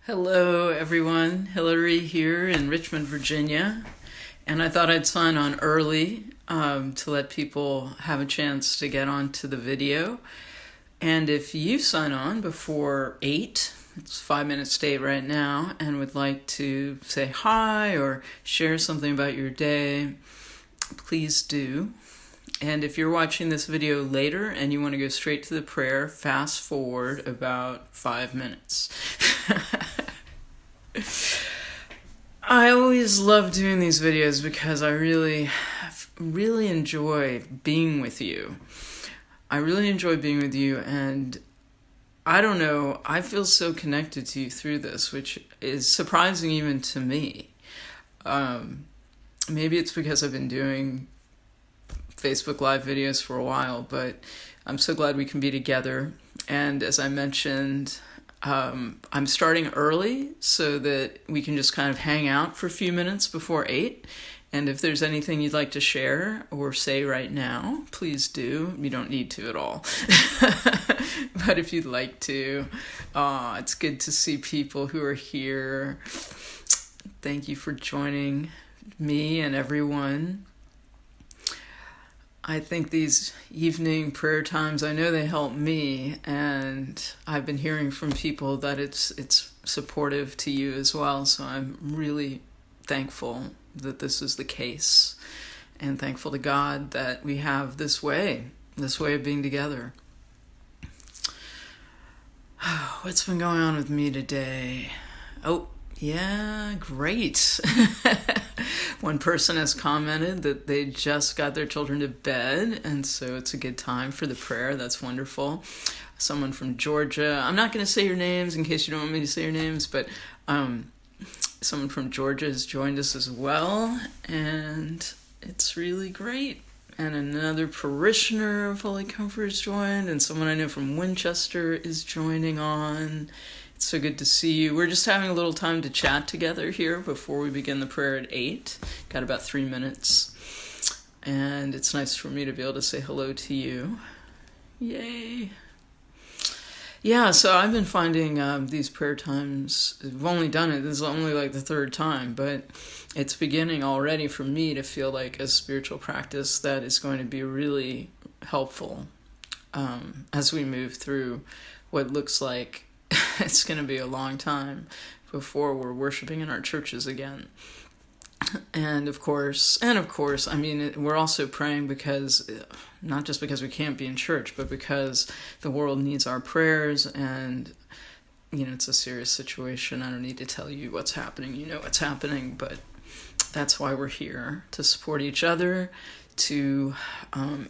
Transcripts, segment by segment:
Hello, everyone. Hillary here in Richmond, Virginia. And I thought I'd sign on early to let people have a chance to get onto the video. And if you sign on before 8, it's 5 minutes to 8 right now, and would like to say hi or share something about your day, please do. And if you're watching this video later and you want to go straight to the prayer, fast forward about 5 minutes. I always love doing these videos because I really enjoy being with you. I really enjoy being with you, and I don't know, I feel so connected to you through this, which is surprising even to me. Maybe it's because I've been doing Facebook Live videos for a while, but I'm so glad we can be together. And as I mentioned, I'm starting early so that we can just kind of hang out for a few minutes before 8. And if there's anything you'd like to share or say right now, please do. You don't need to at all. But if you'd like to, it's good to see people who are here. Thank you for joining me and everyone. I think these evening prayer times, I know they help me, and I've been hearing from people that it's supportive to you as well, so I'm really thankful that this is the case, and thankful to God that we have this way of being together. What's been going on with me today? Oh, yeah, great. One person has commented that they just got their children to bed, and so it's a good time for the prayer. That's wonderful. Someone from Georgia. I'm not going to say your names in case you don't want me to say your names, but someone from Georgia has joined us as well, and it's really great. And another parishioner of Holy Comfort has joined, and someone I know from Winchester is joining on. It's so good to see you. We're just having a little time to chat together here before we begin the prayer at 8. Got about 3 minutes. And it's nice for me to be able to say hello to you. Yay. Yeah, so I've been finding these prayer times, I've only done it, this is only like the third time, but it's beginning already for me to feel like a spiritual practice that is going to be really helpful as we move through what looks like it's going to be a long time before we're worshiping in our churches again. And of course, I mean, we're also praying because, not just because we can't be in church, but because the world needs our prayers, and, you know, it's a serious situation. I don't need to tell you what's happening. You know what's happening, but that's why we're here, to support each other, to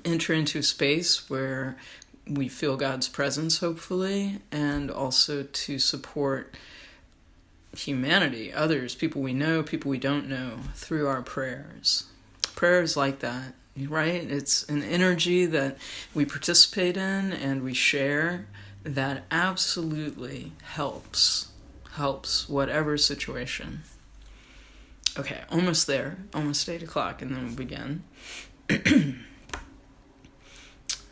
enter into a space where we feel God's presence, hopefully, and also to support humanity, others, people we know, people we don't know, through our prayers. Prayers like that, right? It's an energy that we participate in and we share that absolutely helps whatever situation. Okay, almost there, almost 8 o'clock, and then we'll begin.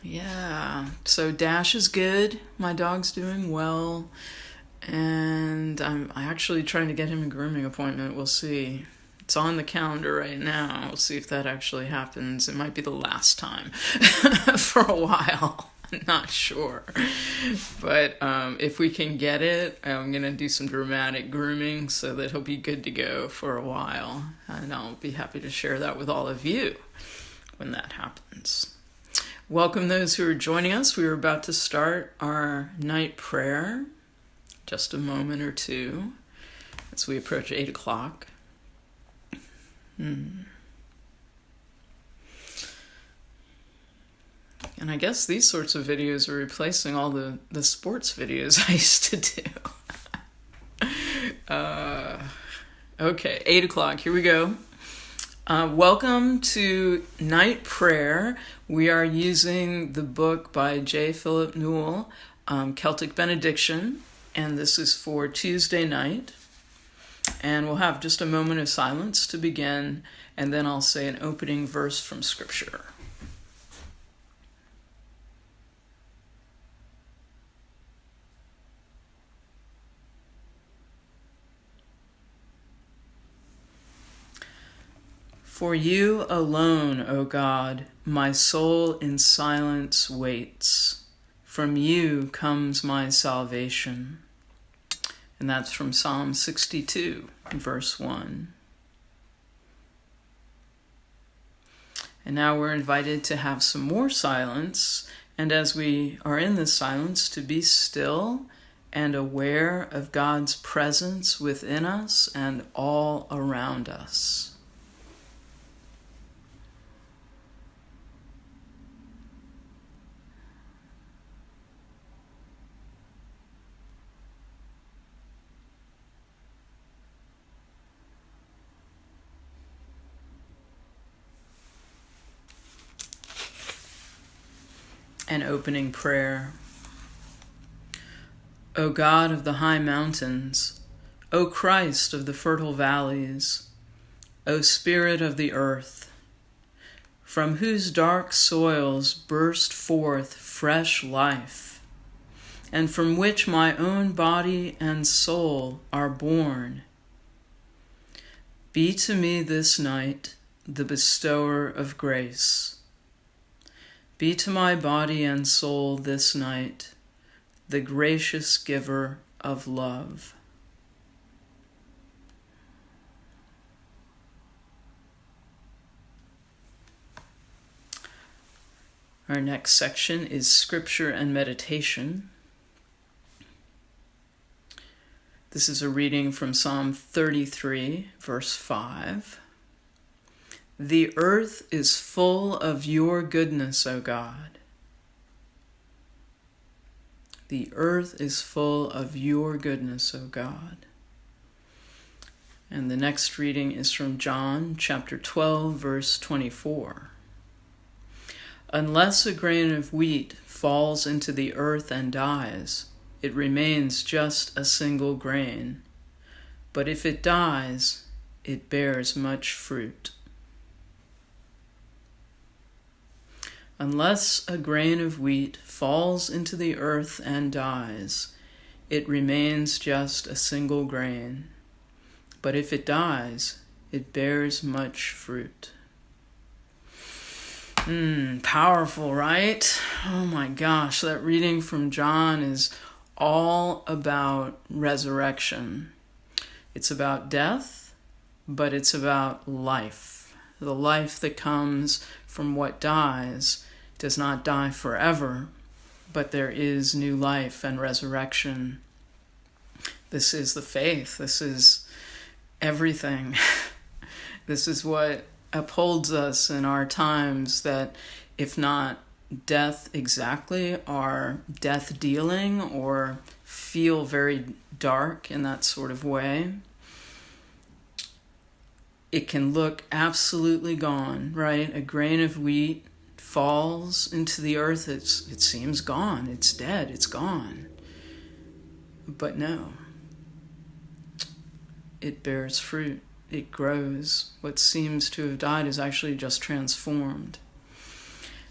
Yeah, so Dash is good. My dog's doing well. And I'm actually trying to get him a grooming appointment. We'll see. It's on the calendar right now. We'll see if that actually happens. It might be the last time for a while. I'm not sure. But if we can get it, I'm going to do some dramatic grooming so that he'll be good to go for a while. And I'll be happy to share that with all of you when that happens. Welcome those who are joining us. We are about to start our night prayer. Just a moment or two as we approach 8 o'clock. And I guess these sorts of videos are replacing all the sports videos I used to do. Okay, 8 o'clock, here we go. Welcome to Night Prayer. We are using the book by J. Philip Newell, Celtic Benediction, and this is for Tuesday night. And we'll have just a moment of silence to begin, and then I'll say an opening verse from Scripture. For you alone, O God, my soul in silence waits. From you comes my salvation. And that's from Psalm 62, verse 1. And now we're invited to have some more silence, and as we are in this silence, to be still and aware of God's presence within us and all around us. An opening prayer. O God of the high mountains, O Christ of the fertile valleys, O Spirit of the earth, from whose dark soils burst forth fresh life, and from which my own body and soul are born, be to me this night the bestower of grace. Be to my body and soul this night the gracious giver of love. Our next section is Scripture and Meditation. This is a reading from Psalm 33, verse 5. The earth is full of your goodness, O God. The earth is full of your goodness, O God. And the next reading is from John chapter 12, verse 24. Unless a grain of wheat falls into the earth and dies, it remains just a single grain. But if it dies, it bears much fruit. Unless a grain of wheat falls into the earth and dies, it remains just a single grain. But if it dies, it bears much fruit. Powerful, right? Oh my gosh, that reading from John is all about resurrection. It's about death, but it's about life. The life that comes from what dies does not die forever, but there is new life and resurrection. This is the faith. This is everything. This is what upholds us in our times, that if not death exactly, are death dealing or feel very dark in that sort of way. It can look absolutely gone, right? A grain of wheat falls into the earth, it seems gone, it's dead, it's gone. But no, it bears fruit, it grows. What seems to have died is actually just transformed.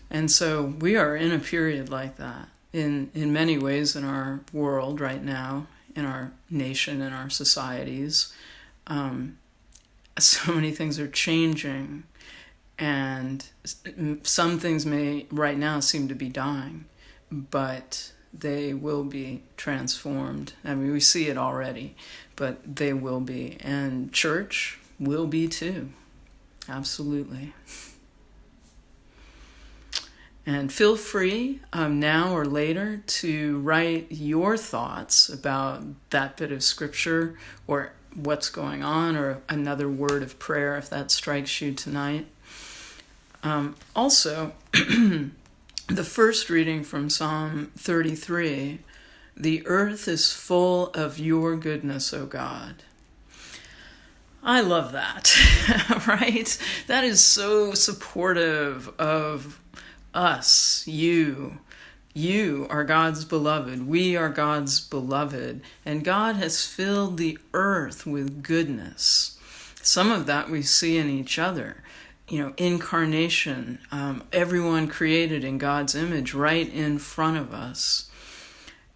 And so we are in a period like that in many ways in our world right now, in our nation, in our societies. So many things are changing, and some things may right now seem to be dying, but they will be transformed. I mean, we see it already, but they will be. And church will be too. Absolutely. And feel free now or later to write your thoughts about that bit of scripture or what's going on, or another word of prayer if that strikes you tonight. Also, the first reading from Psalm 33, the earth is full of your goodness, O God. I love that, right? That is so supportive of us, you. You are God's beloved. We are God's beloved. And God has filled the earth with goodness. Some of that we see in each other. Incarnation, everyone created in God's image right in front of us.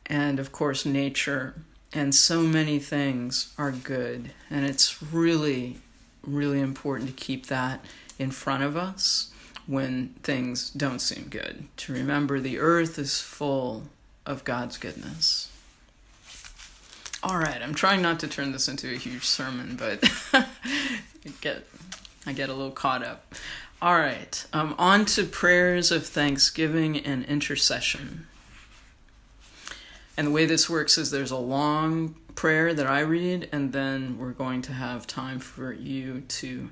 And of course, nature and so many things are good. And it's really, really important to keep that in front of us when things don't seem good, to remember the earth is full of God's goodness. All right, I'm trying not to turn this into a huge sermon, but I get a little caught up. All right, on to prayers of thanksgiving and intercession. And the way this works is there's a long prayer that I read, and then we're going to have time for you to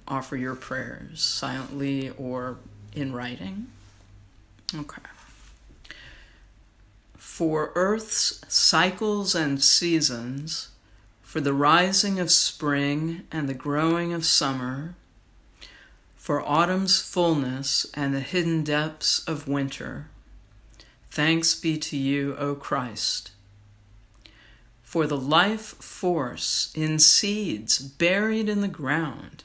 offer your prayers silently or in writing. Okay. For earth's cycles and seasons, for the rising of spring and the growing of summer, for autumn's fullness and the hidden depths of winter, thanks be to you, O Christ. For the life force in seeds buried in the ground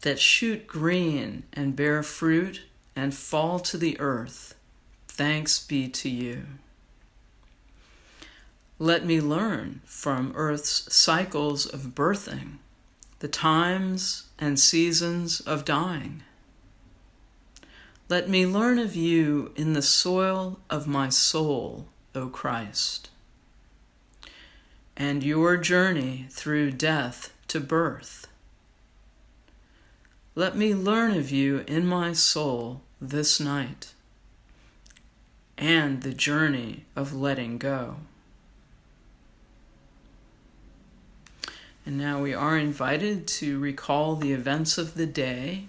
that shoot green and bear fruit and fall to the earth, thanks be to you. Let me learn from earth's cycles of birthing, the times and seasons of dying. Let me learn of you in the soil of my soul, O Christ, and your journey through death to birth. Let me learn of you in my soul this night, and the journey of letting go. And now we are invited to recall the events of the day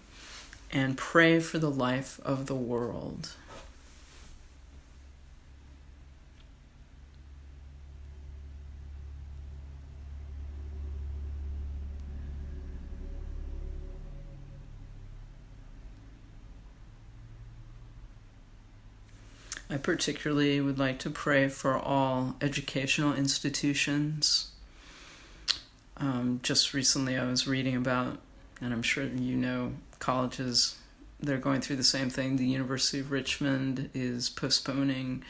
and pray for the life of the world. I particularly would like to pray for all educational institutions. Just recently I was reading about, and I'm sure you know, colleges, they're going through the same thing. The University of Richmond is postponing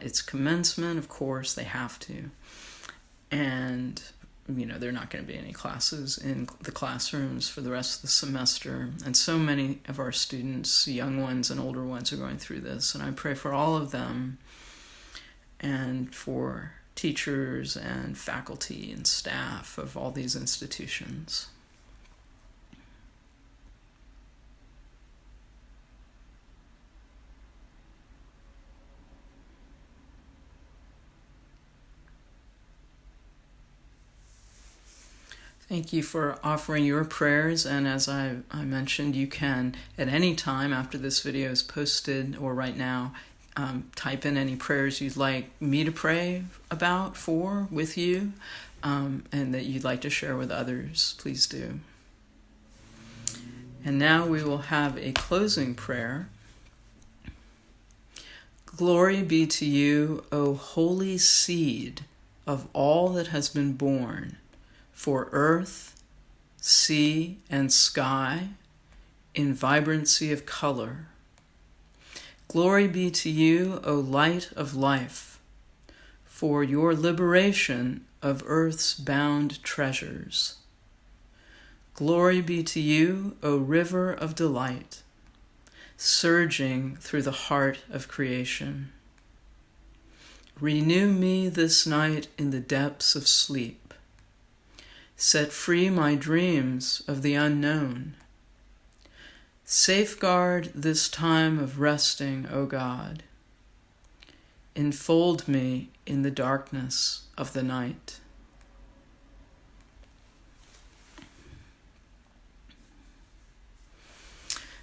its commencement. Of course, they have to. And, there are not going to be any classes in the classrooms for the rest of the semester. And so many of our students, young ones and older ones, are going through this. And I pray for all of them and for teachers and faculty and staff of all these institutions. Thank you for offering your prayers, and as I mentioned, you can at any time after this video is posted or right now type in any prayers you'd like me to pray about with you, and that you'd like to share with others. Please do. And now we will have a closing prayer. Glory be to you, O holy seed of all that has been born, for earth, sea, and sky in vibrancy of color. Glory be to you, O light of life, for your liberation of earth's bound treasures. Glory be to you, O river of delight, surging through the heart of creation. Renew me this night in the depths of sleep. Set free my dreams of the unknown. Safeguard this time of resting, O God. Enfold me in the darkness of the night.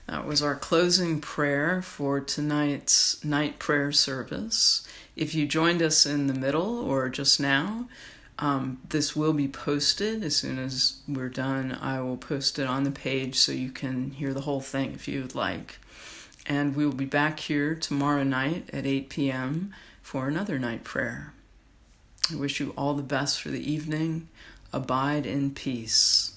That was our closing prayer for tonight's night prayer service. If you joined us in the middle or just now, this will be posted as soon as we're done. I will post it on the page so you can hear the whole thing if you would like. And we will be back here tomorrow night at 8 p.m. for another night prayer. I wish you all the best for the evening. Abide in peace.